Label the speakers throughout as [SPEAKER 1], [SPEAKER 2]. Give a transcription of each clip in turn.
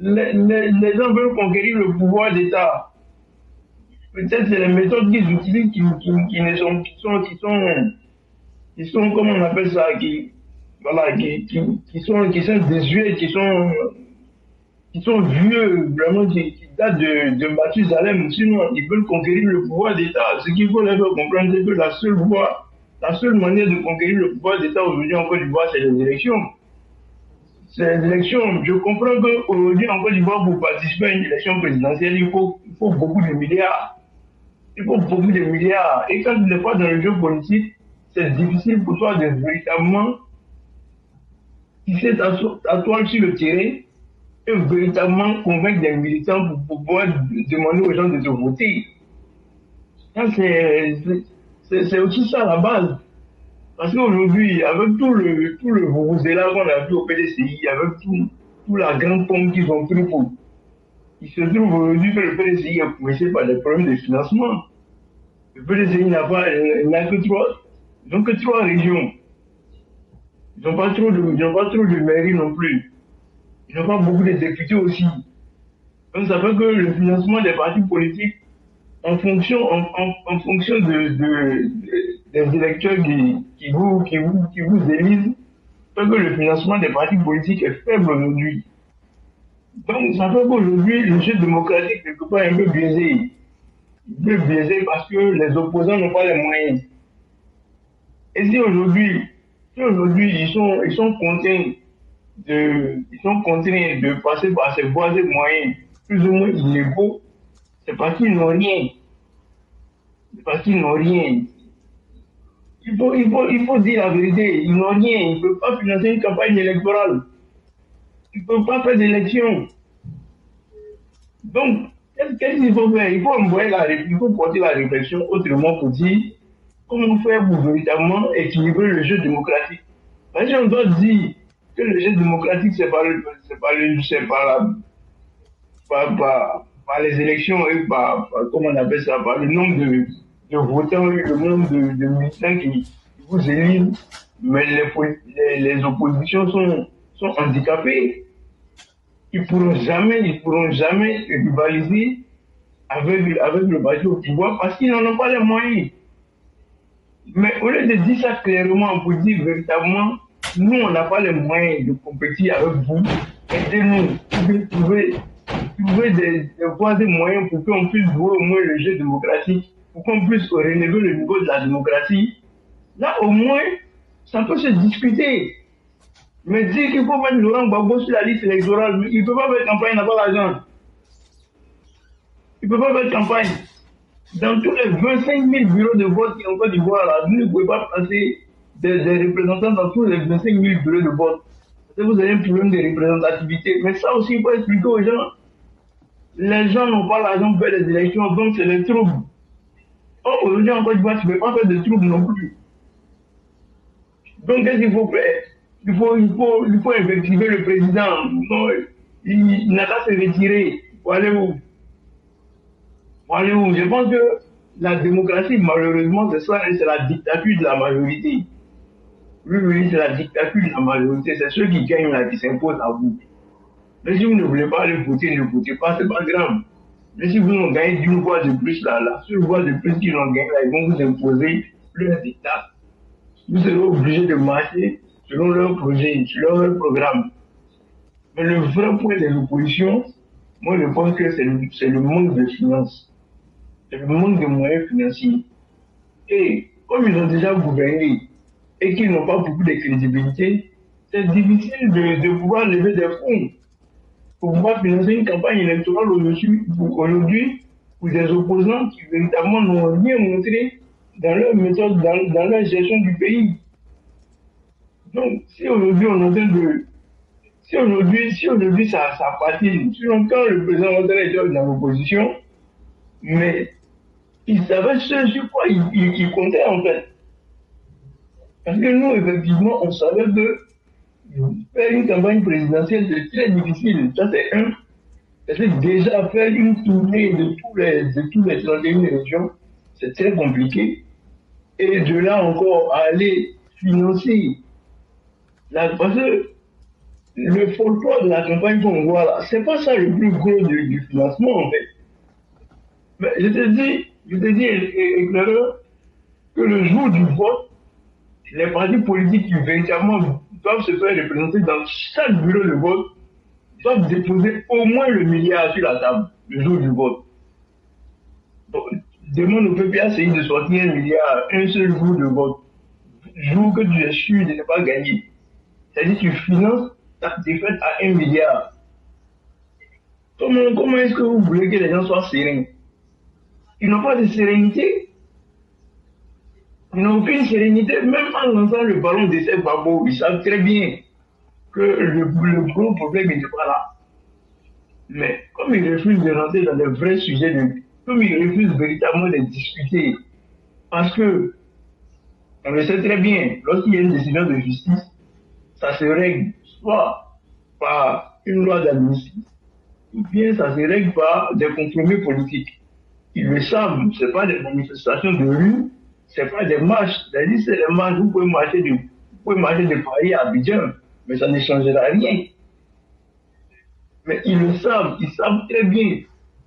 [SPEAKER 1] les gens veulent conquérir le pouvoir d'État. Peut-être c'est les méthodes qu'ils utilisent qui ne sont, qui sont, comment on appelle ça, voilà, qui sont désuets, qui sont vieux, vraiment, qui datent de Mathusalem. Sinon, ils veulent conquérir le pouvoir d'État. Ce qu'il faut leur faire comprendre, c'est que la seule manière de conquérir le pouvoir d'État aujourd'hui en Côte d'Ivoire, c'est les élections. C'est les élections. Je comprends qu'aujourd'hui en Côte d'Ivoire, pour participer à une élection présidentielle, il faut beaucoup de milliards. Il faut beaucoup de milliards. Et quand tu n'es pas dans le jeu politique, c'est difficile pour toi de véritablement tisser ta toile sur le terrain et véritablement convaincre des militants pour pouvoir demander aux gens de te voter. Ça, c'est aussi ça la base. Parce qu'aujourd'hui, avec tout le vuvuzela qu'on a vu au PDCI, avec tout la grande pompe qu'ils ont pris pour, il se trouve aujourd'hui que le PDCI est poussé par des problèmes de financement. Le PDCI n'a que trois régions. Ils n'ont pas trop de mairies non plus. Ils n'ont pas beaucoup de députés aussi. Donc ça fait que le financement des partis politiques, en fonction des électeurs qui vous élisent, fait que le financement des partis politiques est faible aujourd'hui. Donc ça fait qu'aujourd'hui, le jeu démocratique, quelque part, est un peu biaisé. Un peu biaisé parce que les opposants n'ont pas les moyens. Et si aujourd'hui ils sont contraints de passer par ces voies de moyens plus ou moins illégaux, c'est parce qu'ils n'ont rien. C'est parce qu'ils n'ont rien. Il faut dire la vérité, ils n'ont rien. Ils ne peuvent pas financer une campagne électorale. Ils ne peuvent pas faire d'élection. Donc, qu'est-ce qu'il faut faire? Il faut porter la réflexion autrement pour dire comment faire pour véritablement équilibrer le jeu démocratique. Parce qu'on doit dire que le jeu démocratique, par les élections et comment on appelle ça, par le nombre de votants et le nombre de militants qui vous élisent, mais les oppositions sont handicapées. Ils pourront jamais rivaliser avec le parti au pouvoir parce qu'ils n'en ont pas les moyens. Mais au lieu de dire ça clairement pour dire véritablement, nous, on n'a pas les moyens de compétir avec vous, aidez-nous, trouver des voies des moyens pour qu'on puisse jouer au moins le jeu démocratique, pour qu'on puisse relever le niveau de la démocratie. Là, au moins, ça peut se discuter. Mais dire qu'il faut mettre Laurent Gbagbo sur la liste électorale, il ne peut pas faire campagne, il n'a pas l'argent. Il ne peut pas faire campagne. Dans tous les 25 000 bureaux de vote qui ont Côte d'Ivoire, là, vous ne pouvez pas passer des représentants dans tous les 25 000 bureaux de vote. Parce que vous avez un problème de représentativité. Mais ça aussi, il faut expliquer aux gens. Les gens n'ont pas l'argent pour faire des élections, donc c'est des troubles. Or, aujourd'hui, en Côte d'Ivoire, tu ne peux pas faire de troubles non plus. Donc, qu'est-ce qu'il faut faire? Il faut effectiver le président. Non, il n'a qu'à se retirer. Pour aller où? Je pense que la démocratie, malheureusement, c'est ça, c'est la dictature de la majorité. Oui, c'est la dictature de la majorité. C'est ceux qui gagnent là qui s'imposent à vous. Mais si vous ne voulez pas aller voter, ne votez pas, c'est pas grave. Mais si vous n'en gagnez d'une voix de plus là, la seule voix de plus qu'ils en gagnent là, ils vont vous imposer leur dictat. Vous serez obligé de marcher selon leur projet, selon leur programme. Mais le vrai point de l'opposition, moi je pense que c'est le manque de finances. C'est le manque de moyens financiers. Et comme ils ont déjà gouverné et qu'ils n'ont pas beaucoup de crédibilité, c'est difficile de pouvoir lever des fonds pour pouvoir financer une campagne électorale aujourd'hui pour des opposants qui véritablement n'ont rien montré dans leur méthode, dans leur gestion du pays. Donc, si aujourd'hui on est en train de... Si aujourd'hui ça patine, quand le président Ouattara était dans l'opposition, mais il savait ce sur quoi il comptait en fait. Parce que nous, effectivement, on savait que faire une campagne présidentielle, c'est très difficile. Ça, c'est un. Parce que déjà, faire une tournée de tous les 31 régions, c'est très compliqué. Et de là encore, à aller financer. Parce que le folklore de la campagne qu'on voit là, c'est pas ça le plus gros du financement en fait. Mais je te dis, éclaireur, que le jour du vote, les partis politiques qui véritablement doivent se faire représenter dans chaque bureau de vote doivent déposer au moins le milliard sur la table le jour du vote. Donc, demande au peuple essayer de sortir un milliard un seul jour de vote, jour que tu es sûr de ne pas gagner. C'est-à-dire que tu finances ta défaite à 1 milliard. Comment est-ce que vous voulez que les gens soient sereins? Ils n'ont pas de sérénité. Ils n'ont aucune sérénité. Même en lançant le ballon d'essai Babo, ils savent très bien que le gros problème n'est pas là. Mais comme ils refusent de rentrer dans les vrais sujets, comme ils refusent véritablement de discuter, parce que on le sait très bien, lorsqu'il y a une décision de justice, ça se règle soit par une loi d'amnistie, ou bien ça se règle par des compromis politiques. Ils le savent, ce n'est pas des manifestations de rue, ce n'est pas des marches. C'est-à-dire, c'est des marches, vous pouvez marcher de Paris à Abidjan, mais ça ne changera rien. Mais ils le savent, ils savent très bien.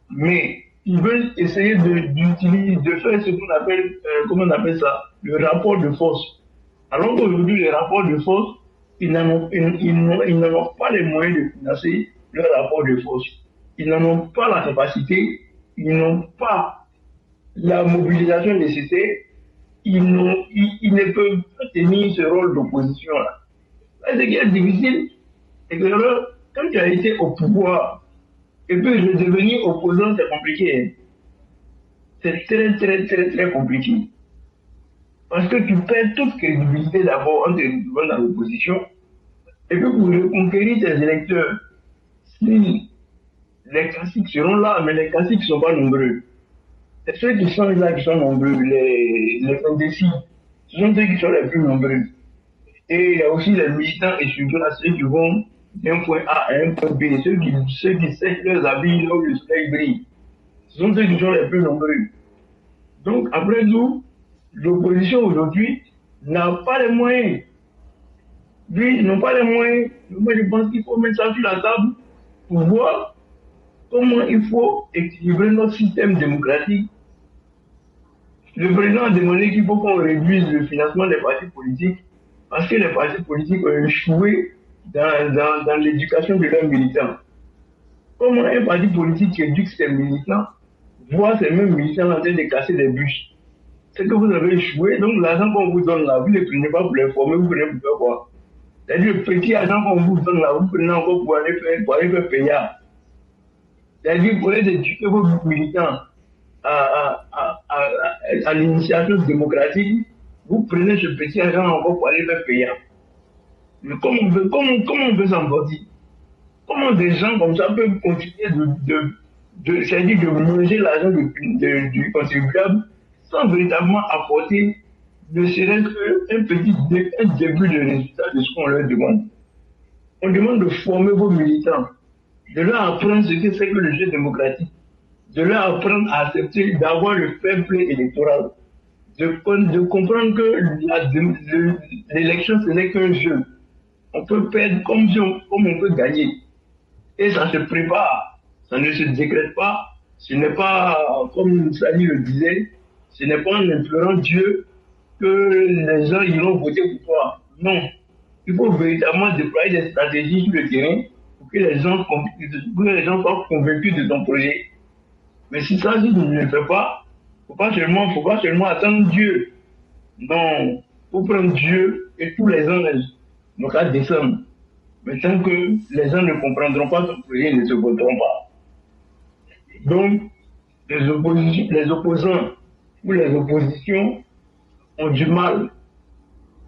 [SPEAKER 1] Mais ils veulent essayer de faire ce qu'on appelle, comment on appelle ça, le rapport de force. Alors qu'aujourd'hui, les rapports de force, ils n'en ont pas les moyens de financer leur rapport de force. Ils n'en ont pas la capacité, ils n'ont pas la mobilisation nécessaire, ils ne peuvent pas tenir ce rôle d'opposition-là. Ce qui est difficile, c'est que quand tu as été au pouvoir, et puis redevenir opposant, c'est compliqué. Hein. C'est très, très, très, très compliqué. Parce que tu perds toute crédibilité d'abord en te retrouvant dans l'opposition. Et puis pour reconquérir tes électeurs, si les classiques seront là, mais les classiques ne sont pas nombreux. C'est ceux qui sont là qui sont nombreux, les indécis. Ce sont ceux qui sont les plus nombreux. Et il y a aussi les militants et surtout là, ceux qui vont d'un point A à un point B, ceux qui sèchent leurs habits là où le soleil brille. Ce sont ceux qui sont les plus nombreux. Donc, après tout, l'opposition aujourd'hui n'a pas les moyens. Lui, ils n'ont pas les moyens. Moi, je pense qu'il faut mettre ça sur la table pour voir comment il faut équilibrer notre système démocratique. Le président a demandé qu'il faut qu'on réduise le financement des partis politiques parce que les partis politiques ont échoué dans l'éducation de leurs militants. Comment un parti politique qui éduque ses militants voit ces mêmes militants en train de casser des bûches? C'est que vous avez échoué, donc l'argent qu'on vous donne là, vous ne le prenez pas pour les former, vous prenez pour faire quoi? C'est-à-dire le petit argent qu'on vous donne là, vous prenez encore pour aller faire payer. C'est-à-dire vous prenez d'éduquer vos militants à l'initiative démocratique, vous prenez ce petit argent encore pour aller faire payer. Mais comment on peut s'en sortir? Comment des gens comme ça peuvent continuer c'est-à-dire de manger l'argent du contribuable sans véritablement apporter ne serait-ce qu'un début de résultat de ce qu'on leur demande? On demande de former vos militants, de leur apprendre ce que c'est que le jeu démocratique, de leur apprendre à accepter d'avoir le fair play électoral, de comprendre que l'élection ce n'est qu'un jeu. On peut perdre comme on peut gagner. Et ça se prépare, ça ne se décrète pas. Ce n'est pas, comme Sali le disait, ce n'est pas en implorant Dieu que les gens iront voter pour toi. Non. Il faut véritablement déployer des stratégies sur le terrain pour que les gens soient convaincus de ton projet. Mais si tu ne le fais pas, faut pas seulement attendre Dieu. Non. Il faut prendre Dieu et tous les anges. Donc à descendre. Mais tant que les gens ne comprendront pas ton projet, ils ne se voteront pas. Donc, les opposants ou les oppositions ont du mal.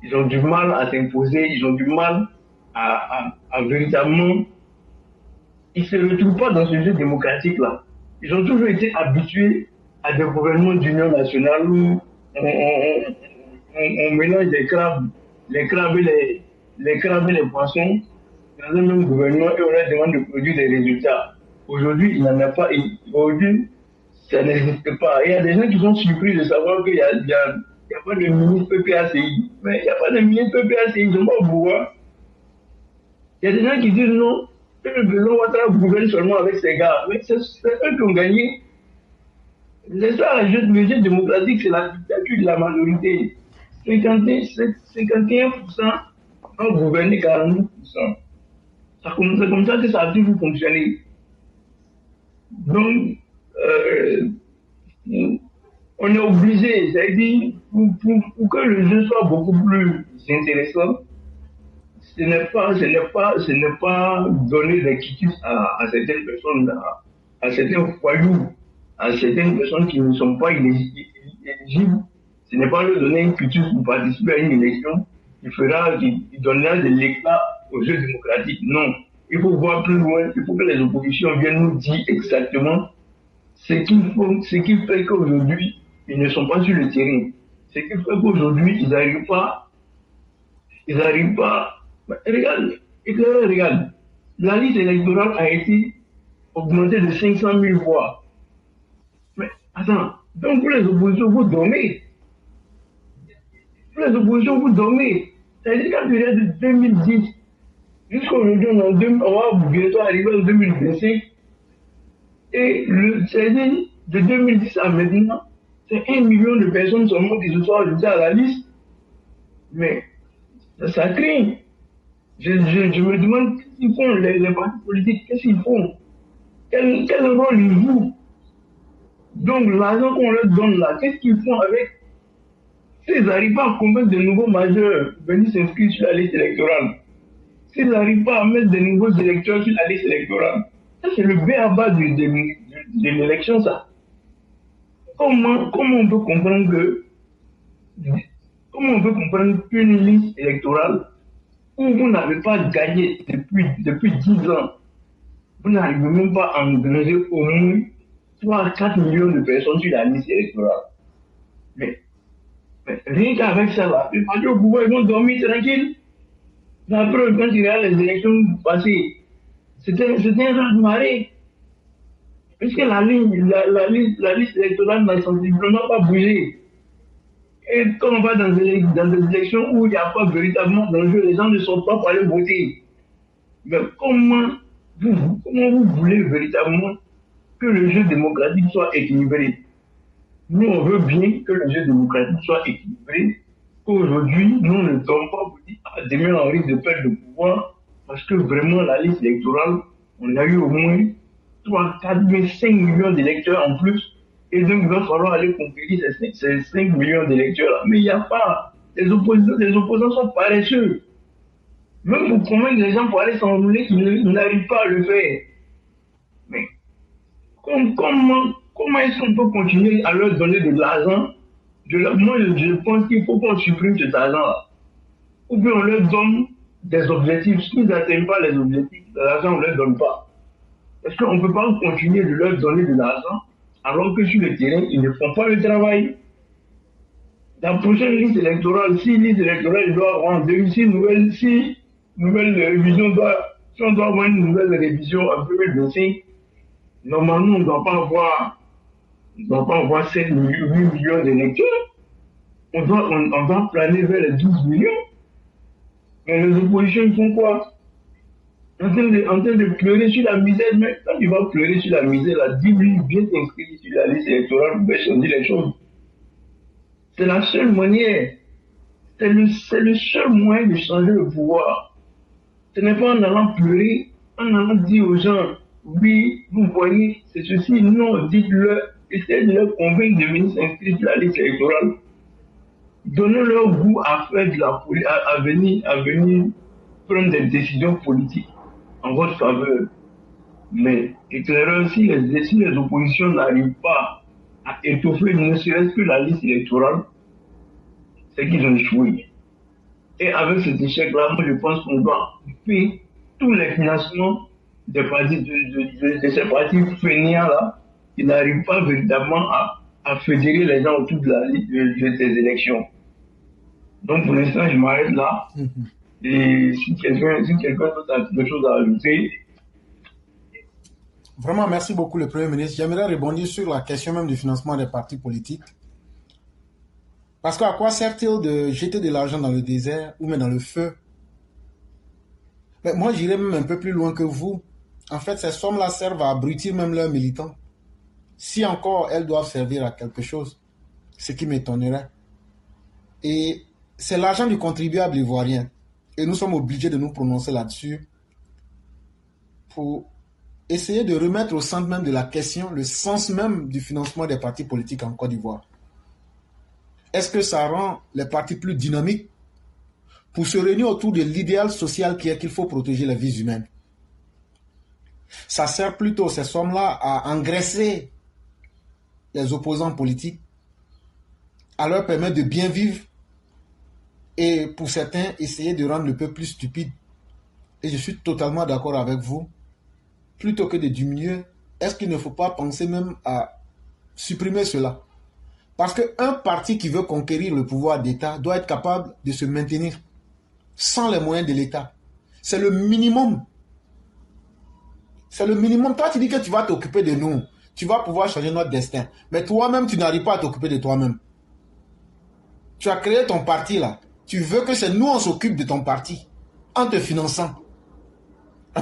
[SPEAKER 1] Ils ont du mal à s'imposer, ils ont du mal à véritablement... Ils ne se retrouvent pas dans ce jeu démocratique-là. Ils ont toujours été habitués à des gouvernements d'union nationale où on mélange les crabes et les poissons dans un même gouvernement et on leur demande de produire des résultats. Aujourd'hui, il n'y en a pas. Aujourd'hui, ça n'existe pas. Il y a des gens qui sont surpris de savoir qu'il n'y a pas de ministre PPACI. Mais il n'y a pas de ministre PPACI, ils ne sont pas au pouvoir. Il y a des gens qui disent non, que le président Ouattara gouverne seulement avec ses gars. Mais c'est eux qui ont gagné. C'est ça, le jeu démocratique, c'est la dictature de la majorité. 51% ont gouverné 49%. C'est comme ça que ça a toujours fonctionné. Donc, on est obligé, c'est-à-dire, pour que le jeu soit beaucoup plus intéressant, ce n'est pas donner des quitus à certaines personnes, à certains foyous, à certaines personnes qui ne sont pas éligibles. Ce n'est pas leur donner une quitus pour participer à une élection qui donnera de l'éclat au jeu démocratique. Non. Il faut voir plus loin, il faut que les oppositions viennent nous dire exactement ce qui fait qu'aujourd'hui, ils ne sont pas sur le terrain. Ce qui fait qu'aujourd'hui, ils n'arrivent pas. Regarde. La liste électorale a été augmentée de 500 000 voix. Mais attends, donc pour les oppositions, vous dormez. Pour les oppositions, vous dormez. C'est-à-dire qu'à partir de 2010, jusqu'à aujourd'hui, on va bientôt arriver en 2025. Et c'est-à-dire, de 2010 à maintenant, c'est 1 million de personnes seulement qui se sont ajoutées à la liste. Mais ça craint. Je me demande qu'est-ce qu'ils font, les partis politiques, qu'est-ce qu'ils font? Quel rôle ils jouent? Donc, l'argent qu'on leur donne là, qu'est-ce qu'ils font avec? S'ils n'arrivent pas à convaincre de nouveaux majeurs venir s'inscrire sur la liste électorale, s'ils n'arrivent pas à mettre de nouveaux électeurs sur la liste électorale, ça c'est le b.a.-ba de l'élection, ça. Comment on peut comprendre qu'une liste électorale où vous n'avez pas gagné depuis 10 ans, vous n'arrivez même pas à engranger au moins 3 à 4 millions de personnes sur la liste électorale. Mais rien qu'avec ça, là, les partis au pouvoir, ils vont dormir tranquille. La preuve, quand il y a les élections passées, c'était un raz-de-marée. Puisque la liste électorale n'a sensiblement pas bougé. Et quand on va dans des élections où il n'y a pas véritablement d'enjeu, les gens ne sont pas pour aller voter. Mais comment vous voulez véritablement que le jeu démocratique soit équilibré? Nous, on veut bien que le jeu démocratique soit équilibré, qu'aujourd'hui, nous ne sommes pas pour dire, demain on risque de perdre le pouvoir, parce que vraiment la liste électorale, on a eu au moins 3, 4, 5 millions d'électeurs en plus, et donc il va falloir aller conquérir ces 5 millions d'électeurs-là. Mais il n'y a pas. Les opposants sont paresseux. Même pour convaincre les gens pour aller s'enrouler, ils n'arrivent pas à le faire. Mais comment est-ce qu'on peut continuer à leur donner de l'argent? Moi, je pense qu'il faut qu'on supprime cet argent-là. Ou bien on leur donne des objectifs. S'ils n'atteignent pas les objectifs, l'argent, on ne leur donne pas. Parce qu'on ne peut pas continuer de leur donner de l'argent alors que sur le terrain, ils ne font pas le travail. La prochaine liste électorale, si liste électorale doit avoir si on doit avoir une nouvelle révision en 2025, normalement, on ne doit pas avoir 7 millions, 8 millions d'électeurs. On doit planer vers les 12 millions. Mais les oppositions, ils font quoi? En train de pleurer sur la misère, mais quand tu vas pleurer sur la misère, là, dis-lui, viens t'inscrire sur la liste électorale pour changer les choses. C'est la seule manière. C'est le seul moyen de changer le pouvoir. Ce n'est pas en allant pleurer, en allant dire aux gens, oui, vous voyez, c'est ceci, non, dites-leur, essayez de leur convaincre de venir s'inscrire sur la liste électorale. Donnez-leur goût à faire de la politique, à venir prendre des décisions politiques en votre faveur. Mais éclaireur, si les oppositions n'arrivent pas à étoffer ne serait-ce que la liste électorale, c'est qu'ils ont échoué. Et avec cet échec-là, moi je pense qu'on doit couper tous les financements des partis, de ces partis fainéants-là, qui n'arrivent pas véritablement à fédérer les gens autour de la liste de ces élections. Donc pour l'instant, je m'arrête là. Et si quelqu'un d'autre a quelque chose à ajouter.
[SPEAKER 2] Vraiment, merci beaucoup le Premier ministre. J'aimerais rebondir sur la question même du financement des partis politiques. Parce qu'à quoi sert-il de jeter de l'argent dans le désert ou même dans le feu? Mais moi, j'irais même un peu plus loin que vous. En fait, ces sommes-là servent à abrutir même leurs militants. Si encore elles doivent servir à quelque chose, ce qui m'étonnerait. Et c'est l'argent du contribuable ivoirien. Et nous sommes obligés de nous prononcer là-dessus pour essayer de remettre au centre même de la question le sens même du financement des partis politiques en Côte d'Ivoire. Est-ce que ça rend les partis plus dynamiques pour se réunir autour de l'idéal social qui est qu'il faut protéger les vies humaines? Ça sert plutôt, ces sommes-là, à engraisser les opposants politiques, à leur permettre de bien vivre et pour certains, essayer de rendre le peuple plus stupide. Et je suis totalement d'accord avec vous. Plutôt que de diminuer, est-ce qu'il ne faut pas penser même à supprimer cela? Parce qu'un parti qui veut conquérir le pouvoir d'État doit être capable de se maintenir sans les moyens de l'État. C'est le minimum. C'est le minimum. Toi, tu dis que tu vas t'occuper de nous. Tu vas pouvoir changer notre destin. Mais toi-même, tu n'arrives pas à t'occuper de toi-même. Tu as créé ton parti là. Tu veux que c'est nous, on s'occupe de ton parti en te finançant.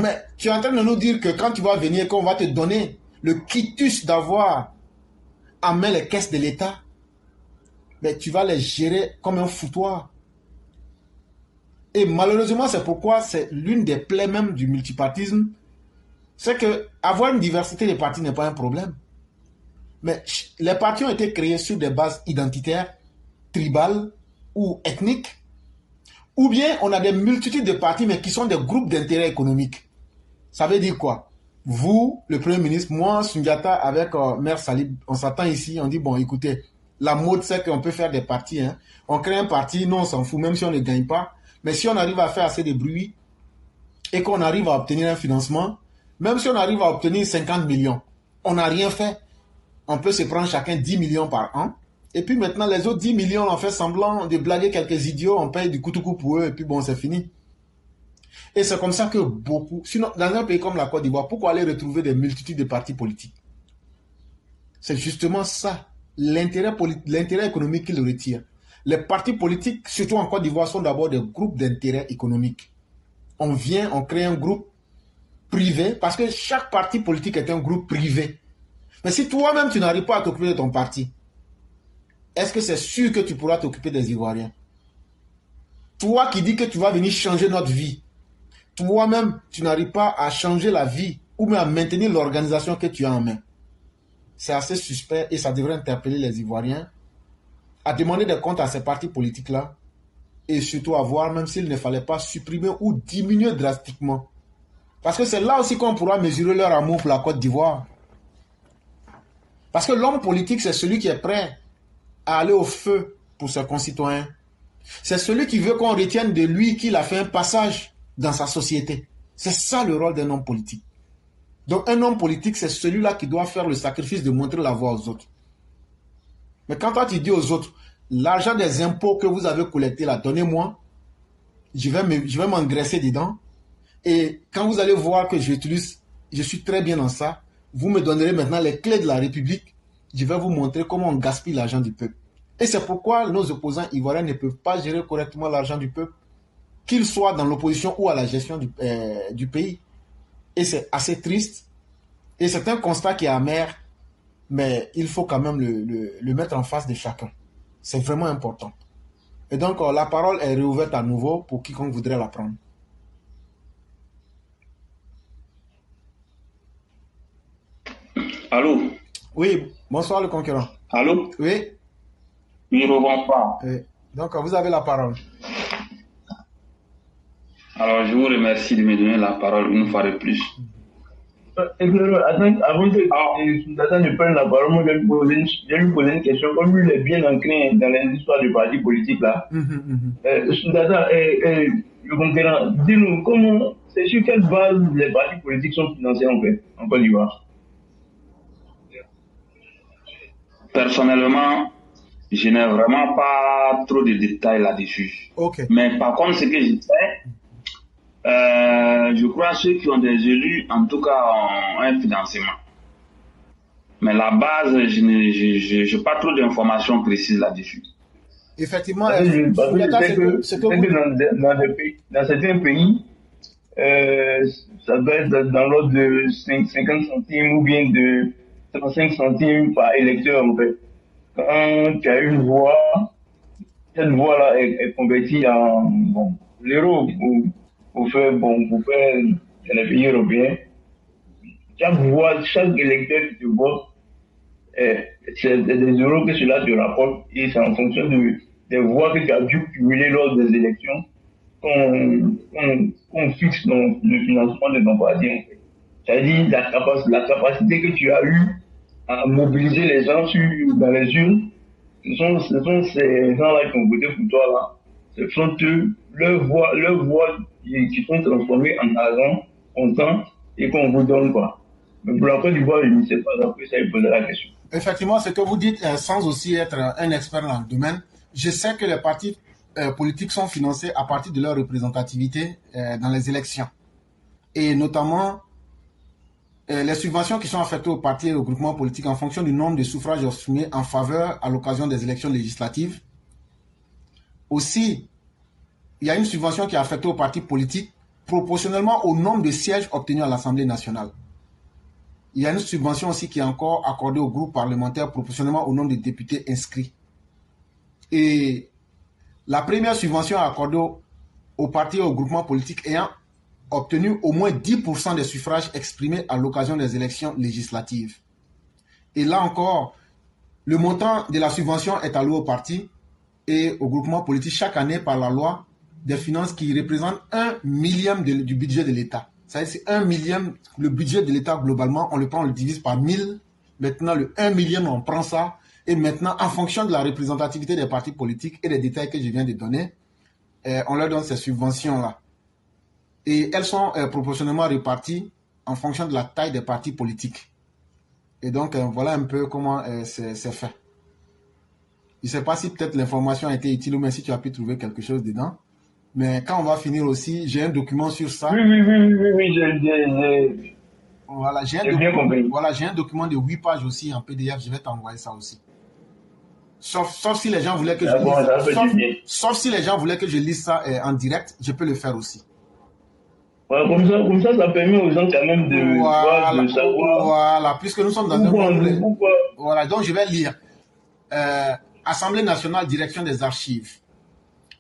[SPEAKER 2] Mais tu es en train de nous dire que quand tu vas venir, qu'on va te donner le quitus d'avoir en main les caisses de l'État, mais tu vas les gérer comme un foutoir. Et malheureusement, c'est pourquoi c'est l'une des plaies même du multipartisme, c'est que avoir une diversité de partis n'est pas un problème. Mais les partis ont été créés sur des bases identitaires, tribales ou ethniques, ou bien on a des multitudes de partis, mais qui sont des groupes d'intérêt économique. Ça veut dire quoi? Vous, le Premier ministre, moi, Sundiata, avec Maire Salib, on s'attend ici, on dit, bon, écoutez, la mode, c'est qu'on peut faire des partis. Hein. On crée un parti, nous, on s'en fout, même si on ne gagne pas. Mais si on arrive à faire assez de bruit et qu'on arrive à obtenir un financement, même si on arrive à obtenir 50 millions, on n'a rien fait. On peut se prendre chacun 10 millions par an. Et puis maintenant, les autres 10 millions, on fait semblant de blaguer quelques idiots, on paye du coup pour eux, et puis bon, c'est fini. Et c'est comme ça que beaucoup... Sinon, dans un pays comme la Côte d'Ivoire, pourquoi aller retrouver des multitudes de partis politiques? C'est justement ça, l'intérêt économique qui le retire. Les partis politiques, surtout en Côte d'Ivoire, sont d'abord des groupes d'intérêt économique. On vient, on crée un groupe privé, parce que chaque parti politique est un groupe privé. Mais si toi-même, tu n'arrives pas à t'occuper de ton parti, est-ce que c'est sûr que tu pourras t'occuper des Ivoiriens? Toi qui dis que tu vas venir changer notre vie, toi-même, tu n'arrives pas à changer la vie ou même à maintenir l'organisation que tu as en main. C'est assez suspect et ça devrait interpeller les Ivoiriens à demander des comptes à ces partis politiques-là et surtout à voir même s'il ne fallait pas supprimer ou diminuer drastiquement. Parce que c'est là aussi qu'on pourra mesurer leur amour pour la Côte d'Ivoire. Parce que l'homme politique, c'est celui qui est prêt à aller au feu pour ses concitoyens. C'est celui qui veut qu'on retienne de lui qu'il a fait un passage dans sa société. C'est ça le rôle d'un homme politique. Donc un homme politique, c'est celui-là qui doit faire le sacrifice de montrer la voie aux autres. Mais quand toi tu dis aux autres, l'argent des impôts que vous avez collecté là, donnez-moi, je vais m'engraisser dedans. Et quand vous allez voir que je suis très bien dans ça, vous me donnerez maintenant les clés de la République. Je vais vous montrer comment on gaspille l'argent du peuple. Et c'est pourquoi nos opposants ivoiriens ne peuvent pas gérer correctement l'argent du peuple, qu'ils soient dans l'opposition ou à la gestion du pays. Et c'est assez triste. Et c'est un constat qui est amer, mais il faut quand même le mettre en face de chacun. C'est vraiment important. Et donc, la parole est réouverte à nouveau pour quiconque voudrait la prendre.
[SPEAKER 3] Allô?
[SPEAKER 2] Oui, bonsoir le concurrent.
[SPEAKER 3] Allô?
[SPEAKER 2] Oui.
[SPEAKER 3] Oui, bonsoir.
[SPEAKER 2] Oui. Donc, vous avez la parole.
[SPEAKER 3] Alors, je vous remercie de me donner la parole une fois de plus.
[SPEAKER 1] Attends, avant que Sundiata ne prenne la parole, moi, je vais lui poser une question. Comme lui, il est bien ancré dans les histoires du parti politique, là. Sundiata, le concurrent, dis-nous, c'est sur quelle base les partis politiques sont financés, en fait, en Côte d'Ivoire?
[SPEAKER 3] Personnellement, je n'ai vraiment pas trop de détails là-dessus.
[SPEAKER 2] Okay.
[SPEAKER 3] Mais par contre, ce que je sais, je crois que ceux qui ont des élus, en tout cas, ont un financement. Mais la base, je n'ai pas trop d'informations précises là-dessus.
[SPEAKER 1] Effectivement, dans certains pays, euh, ça doit être dans l'ordre de 50 centimes ou bien de 35 centimes par électeur, en fait. Quand tu as une voix, cette voix-là est convertie en bon, l'euro pour faire dans les pays européens. Chaque voix, chaque électeur qui te vote, c'est des euros que cela te rapporte et c'est en fonction des voix que tu as dû cumuler lors des élections qu'on fixe le financement de ton parti. En fait. C'est-à-dire la capacité que tu as eue à mobiliser les gens dans les urnes. Ce sont ces gens-là qui ont voté pour toi là. Ce sont eux, leurs voix qui sont transformées en argent, comptant et qu'on vous donne pas. Mais pour la Côte d'Ivoire, je ne sais pas, après ça, il poser la question.
[SPEAKER 2] Effectivement, ce que vous dites, sans aussi être un expert dans le domaine, je sais que les partis politiques sont financés à partir de leur représentativité dans les élections. Et notamment, les subventions qui sont affectées aux partis et aux groupements politiques en fonction du nombre de suffrages exprimés en faveur à l'occasion des élections législatives. Aussi, il y a une subvention qui est affectée aux partis politiques proportionnellement au nombre de sièges obtenus à l'Assemblée nationale. Il y a une subvention aussi qui est encore accordée aux groupes parlementaires proportionnellement au nombre de députés inscrits. Et la première subvention accordée aux partis et aux groupements politiques ayant obtenu au moins 10% des suffrages exprimés à l'occasion des élections législatives. Et là encore, le montant de la subvention est alloué aux partis et aux groupements politiques chaque année par la loi des finances qui représente 1/1000 du budget de l'État. C'est 1/1000, le budget de l'État globalement, on le prend, on le divise par 1000. Maintenant, le 1/1000, on prend ça. Et maintenant, en fonction de la représentativité des partis politiques et des détails que je viens de donner, on leur donne ces subventions-là. Et elles sont proportionnellement réparties en fonction de la taille des partis politiques. Et donc, voilà un peu comment c'est fait. Je ne sais pas si peut-être l'information a été utile ou même si tu as pu trouver quelque chose dedans. Mais quand on va finir aussi, j'ai un document sur ça.
[SPEAKER 1] Oui,
[SPEAKER 2] voilà, j'ai un document de 8 pages aussi en PDF. Je vais t'envoyer ça aussi. Sauf si les gens voulaient que je lise ça. Sauf si les gens voulaient que je lise ça en direct, je peux le faire aussi.
[SPEAKER 1] Voilà, comme ça permet aux gens quand même de savoir.
[SPEAKER 2] Voilà, puisque nous sommes dans un monde. Voilà, donc je vais lire. Assemblée nationale, direction des archives.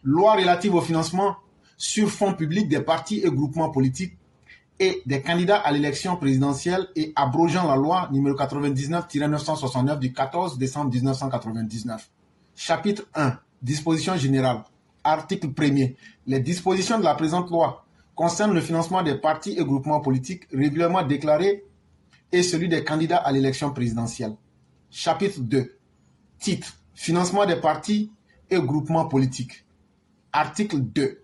[SPEAKER 2] Loi relative au financement sur fonds publics des partis et groupements politiques et des candidats à l'élection présidentielle et abrogeant la loi numéro 99-969 du 14 décembre 1999. Chapitre 1. Dispositions générales. Article 1er. Les dispositions de la présente loi concernent le financement des partis et groupements politiques régulièrement déclarés et celui des candidats à l'élection présidentielle. Chapitre 2. Titre. Financement des partis et groupements politiques. Article 2.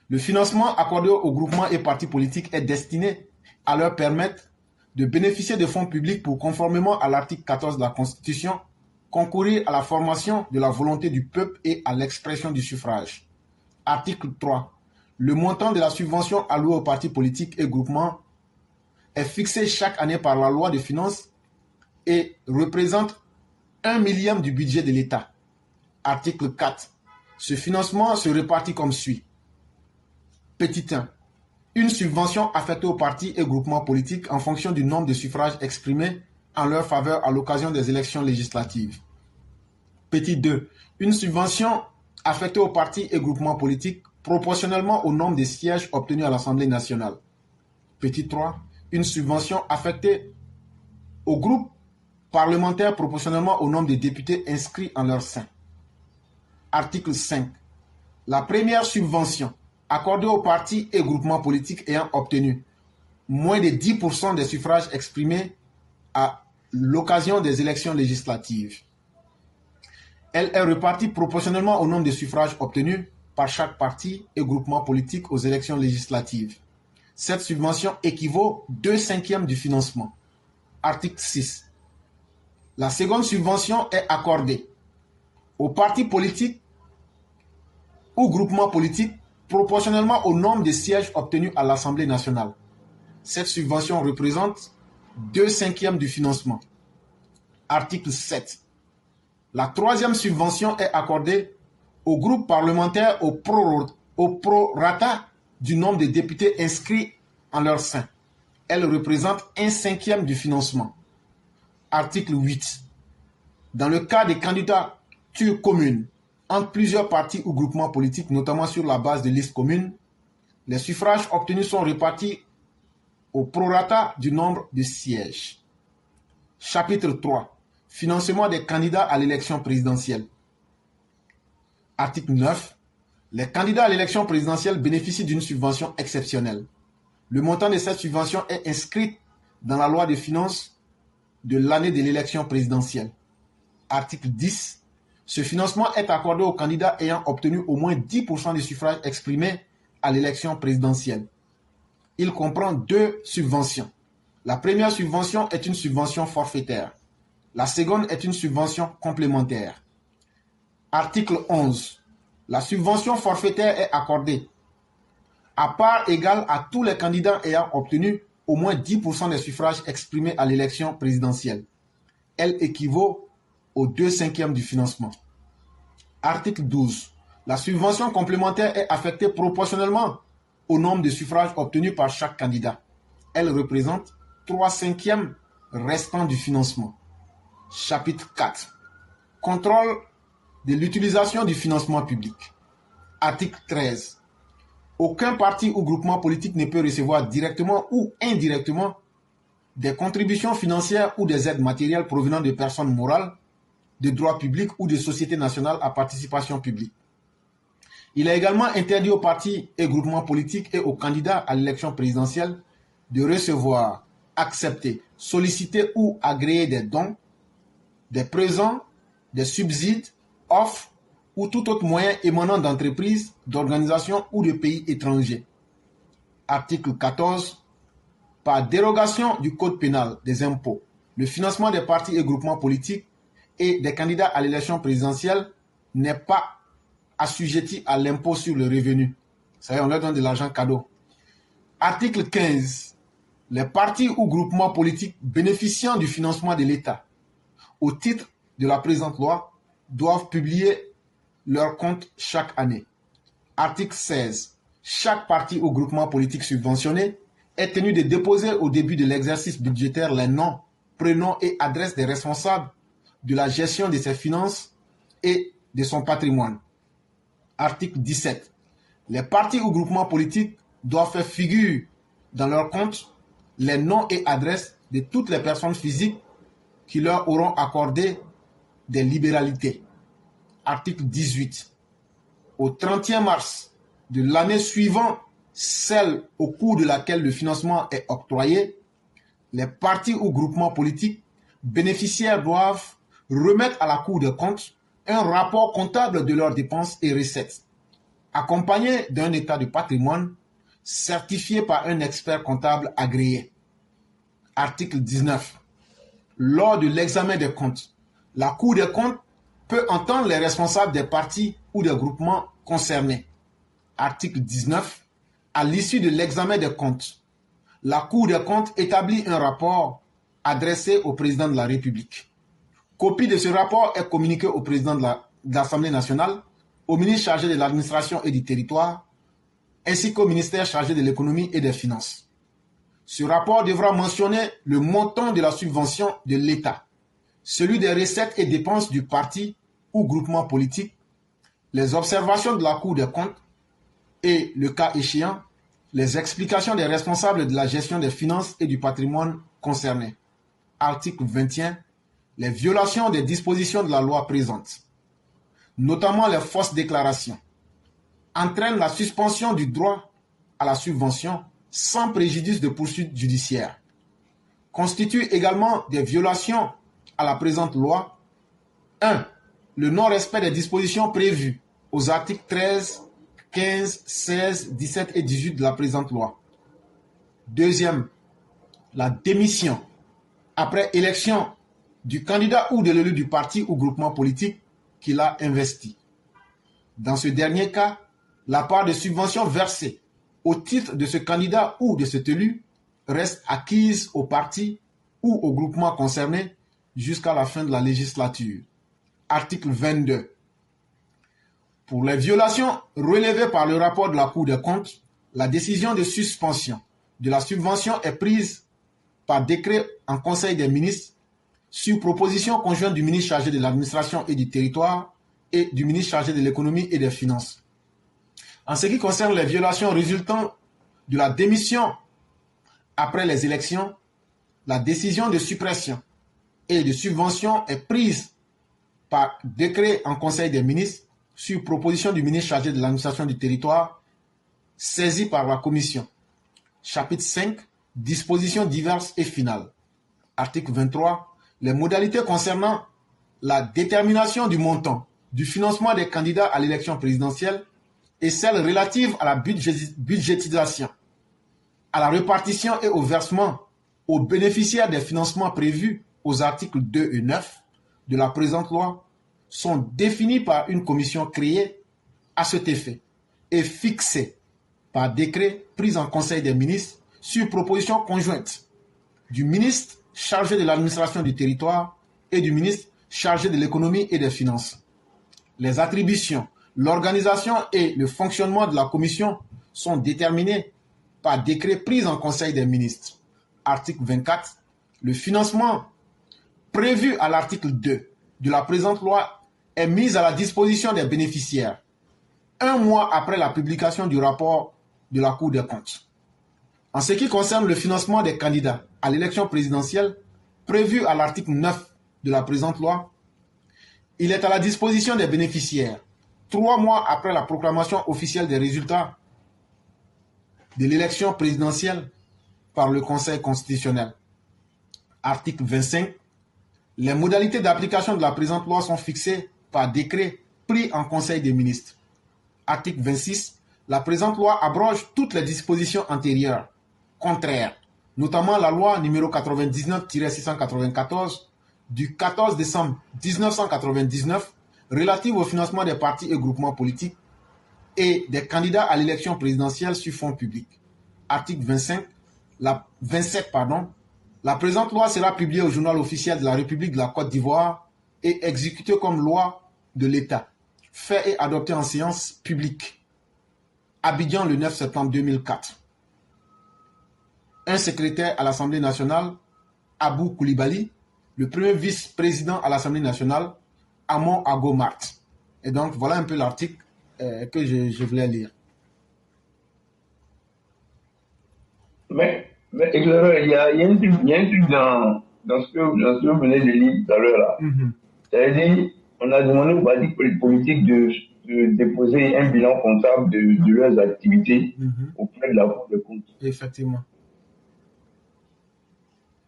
[SPEAKER 2] Le financement accordé aux groupements et partis politiques est destiné à leur permettre de bénéficier de fonds publics pour, conformément à l'article 14 de la Constitution, concourir à la formation de la volonté du peuple et à l'expression du suffrage. Article 3. Le montant de la subvention allouée aux partis politiques et groupements est fixé chaque année par la loi de finances et représente 1/1000 du budget de l'État. Article 4. Ce financement se répartit comme suit. Petit 1. Une subvention affectée aux partis et groupements politiques en fonction du nombre de suffrages exprimés en leur faveur à l'occasion des élections législatives. Petit 2. Une subvention affectée aux partis et groupements politiques proportionnellement au nombre de sièges obtenus à l'Assemblée nationale. Petit 3. Une subvention affectée aux groupes parlementaires proportionnellement au nombre de députés inscrits en leur sein. Article 5. La première subvention accordée aux partis et groupements politiques ayant obtenu moins de 10% des suffrages exprimés à l'occasion des élections législatives. Elle est répartie proportionnellement au nombre de suffrages obtenus par chaque parti et groupement politique aux élections législatives. Cette subvention équivaut 2/5 du financement. Article 6. La seconde subvention est accordée aux partis politiques ou groupements politiques proportionnellement au nombre de sièges obtenus à l'Assemblée nationale. Cette subvention représente 2/5 du financement. Article 7. La troisième subvention est accordée aux groupes parlementaires au prorata du nombre de députés inscrits en leur sein. Elle représente 1/5 du financement. Article 8. Dans le cas des candidatures communes entre plusieurs partis ou groupements politiques, notamment sur la base de listes communes, les suffrages obtenus sont répartis au prorata du nombre de sièges. Chapitre 3. Financement des candidats à l'élection présidentielle. Article 9. Les candidats à l'élection présidentielle bénéficient d'une subvention exceptionnelle. Le montant de cette subvention est inscrit dans la loi de finances de l'année de l'élection présidentielle. Article 10. Ce financement est accordé aux candidats ayant obtenu au moins 10% des suffrages exprimés à l'élection présidentielle. Il comprend 2 subventions. La première subvention est une subvention forfaitaire. La seconde est une subvention complémentaire. Article 11. La subvention forfaitaire est accordée à part égale à tous les candidats ayant obtenu au moins 10% des suffrages exprimés à l'élection présidentielle. Elle équivaut aux 2/5 du financement. Article 12. La subvention complémentaire est affectée proportionnellement au nombre de suffrages obtenus par chaque candidat. Elle représente 3/5 restant du financement. Chapitre 4. Contrôle de l'utilisation du financement public. Article 13. Aucun parti ou groupement politique ne peut recevoir directement ou indirectement des contributions financières ou des aides matérielles provenant de personnes morales, de droit public ou de sociétés nationales à participation publique. Il est également interdit aux partis et groupements politiques et aux candidats à l'élection présidentielle de recevoir, accepter, solliciter ou agréer des dons, des présents, des subsides, offres ou tout autre moyen émanant d'entreprises, d'organisations ou de pays étrangers. Article 14. Par dérogation du Code pénal des impôts, le financement des partis et groupements politiques et des candidats à l'élection présidentielle n'est pas assujetti à l'impôt sur le revenu. Ça y est, on leur donne de l'argent cadeau. Article 15. Les partis ou groupements politiques bénéficiant du financement de l'État au titre de la présente loi doivent publier leurs comptes chaque année. Article 16. Chaque parti ou groupement politique subventionné est tenu de déposer au début de l'exercice budgétaire les noms, prénoms et adresses des responsables de la gestion de ses finances et de son patrimoine. Article 17. Les partis ou groupements politiques doivent faire figure dans leurs comptes les noms et adresses de toutes les personnes physiques qui leur auront accordé des libéralités. Article 18. Au 31 mars de l'année suivant celle au cours de laquelle le financement est octroyé, les partis ou groupements politiques bénéficiaires doivent remettre à la Cour des comptes un rapport comptable de leurs dépenses et recettes, accompagné d'un état de patrimoine certifié par un expert comptable agréé. Article 19. Lors de l'examen des comptes, la Cour des comptes peut entendre les responsables des partis ou des groupements concernés. Article 19. À l'issue de l'examen des comptes, la Cour des comptes établit un rapport adressé au président de la République. Copie de ce rapport est communiquée au président de l'Assemblée nationale, au ministre chargé de l'administration et du territoire, ainsi qu'au ministère chargé de l'économie et des finances. Ce rapport devra mentionner le montant de la subvention de l'État, celui des recettes et dépenses du parti ou groupement politique, les observations de la Cour des comptes et, le cas échéant, les explications des responsables de la gestion des finances et du patrimoine concernés. Article 21. Les violations des dispositions de la loi présente, notamment les fausses déclarations, entraînent la suspension du droit à la subvention sans préjudice de poursuites judiciaires. Constituent également des violations à la présente loi 1. Le non-respect des dispositions prévues aux articles 13, 15, 16, 17 et 18 de la présente loi. Deuxième, la démission après élection du candidat ou de l'élu du parti ou groupement politique qui l'a investi. Dans ce dernier cas, la part de subvention versée au titre de ce candidat ou de cet élu reste acquise au parti ou au groupement concerné jusqu'à la fin de la législature. Article 22. Pour les violations relevées par le rapport de la Cour des comptes, La décision de suspension de la subvention est prise par décret en Conseil des ministres sur proposition conjointe du ministre chargé de l'administration et du territoire et du ministre chargé de l'économie et des finances. En ce qui concerne les violations résultant de la démission après les élections, la décision de suppression et de subvention est prise par décret en Conseil des ministres sur proposition du ministre chargé de l'administration du territoire, saisi par la Commission. Chapitre 5, dispositions diverses et finales. Article 23, les modalités concernant la détermination du montant du financement des candidats à l'élection présidentielle et celles relatives à la budgétisation, à la répartition et au versement aux bénéficiaires des financements prévus aux articles 2 et 9 de la présente loi sont définies par une commission créée à cet effet et fixées par décret pris en Conseil des ministres sur proposition conjointe du ministre chargé de l'administration du territoire et du ministre chargé de l'économie et des finances. Les attributions, l'organisation et le fonctionnement de la commission sont déterminés par décret pris en Conseil des ministres. Article 24. Le financement prévu à l'article 2 de la présente loi est mis à la disposition des bénéficiaires un mois après la publication du rapport de la Cour des comptes. En ce qui concerne le financement des candidats à l'élection présidentielle prévu à l'article 9 de la présente loi, il est à la disposition des bénéficiaires 3 mois après la proclamation officielle des résultats de l'élection présidentielle par le Conseil constitutionnel. Article 25. Les modalités d'application de la présente loi sont fixées par décret pris en Conseil des ministres. Article 26. La présente loi abroge toutes les dispositions antérieures, contraires, notamment la loi numéro 99-694 du 14 décembre 1999 relative au financement des partis et groupements politiques et des candidats à l'élection présidentielle sur fonds publics. Article 27. La présente loi sera publiée au journal officiel de la République de la Côte d'Ivoire et exécutée comme loi de l'État, fait et adoptée en séance publique. Abidjan le 9 septembre 2004. Un secrétaire à l'Assemblée nationale, Abou Koulibaly, le premier vice-président à l'Assemblée nationale, Amon Agomart. Et donc, voilà un peu l'article que je voulais lire.
[SPEAKER 1] Mais éclaireur, il y a un truc dans ce que vous venez de lire tout à l'heure là. C'est-à-dire, on a demandé aux partis politiques de déposer un bilan comptable de leurs activités auprès de la Cour des comptes.
[SPEAKER 2] Effectivement.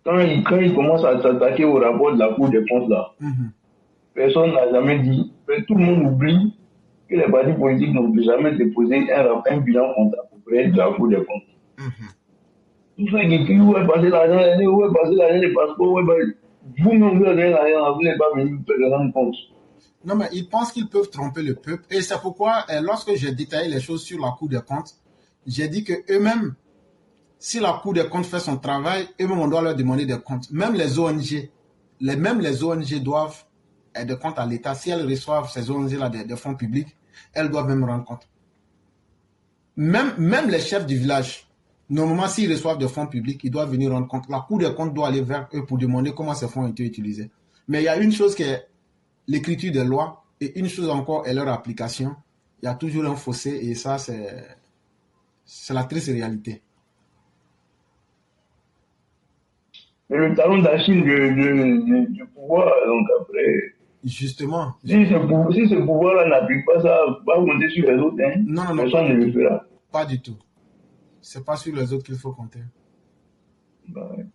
[SPEAKER 1] Quand ils commencent à s'attaquer au rapport de la Cour des comptes là, personne n'a jamais dit, tout le monde oublie que les partis politiques n'ont jamais déposé un bilan comptable auprès de la Cour des comptes. Tout ça qui crie où est passé l'argent, où est passé l'argent des passeports, vous-même vous avez l'argent, vous n'êtes pas venu vous rendre compte.
[SPEAKER 2] Non, mais ils pensent qu'ils peuvent tromper le peuple. Et c'est pourquoi, lorsque j'ai détaillé les choses sur la Cour des comptes, j'ai dit que eux-mêmes, si la Cour des comptes fait son travail, eux-mêmes, on doit leur demander des comptes. Même les ONG, les ONG doivent des comptes à l'État. Si elles reçoivent ces ONG-là des fonds publics, elles doivent même rendre compte. Même les chefs du village, normalement, s'ils reçoivent des fonds publics, ils doivent venir rendre compte. La Cour des comptes doit aller vers eux pour demander comment ces fonds ont été utilisés. Mais il y a une chose qui est l'écriture des lois et une chose encore est leur application. Il y a toujours un fossé et ça, c'est la triste réalité.
[SPEAKER 1] Mais le talon d'Achille du pouvoir, donc après...
[SPEAKER 2] Justement.
[SPEAKER 1] Si ce pouvoir-là n'applique pas ça, va compter sur les autres. Hein?
[SPEAKER 2] Non,
[SPEAKER 1] personne ne le fera.
[SPEAKER 2] Pas du tout. C'est pas sur les autres qu'il faut compter.
[SPEAKER 1] Ouais.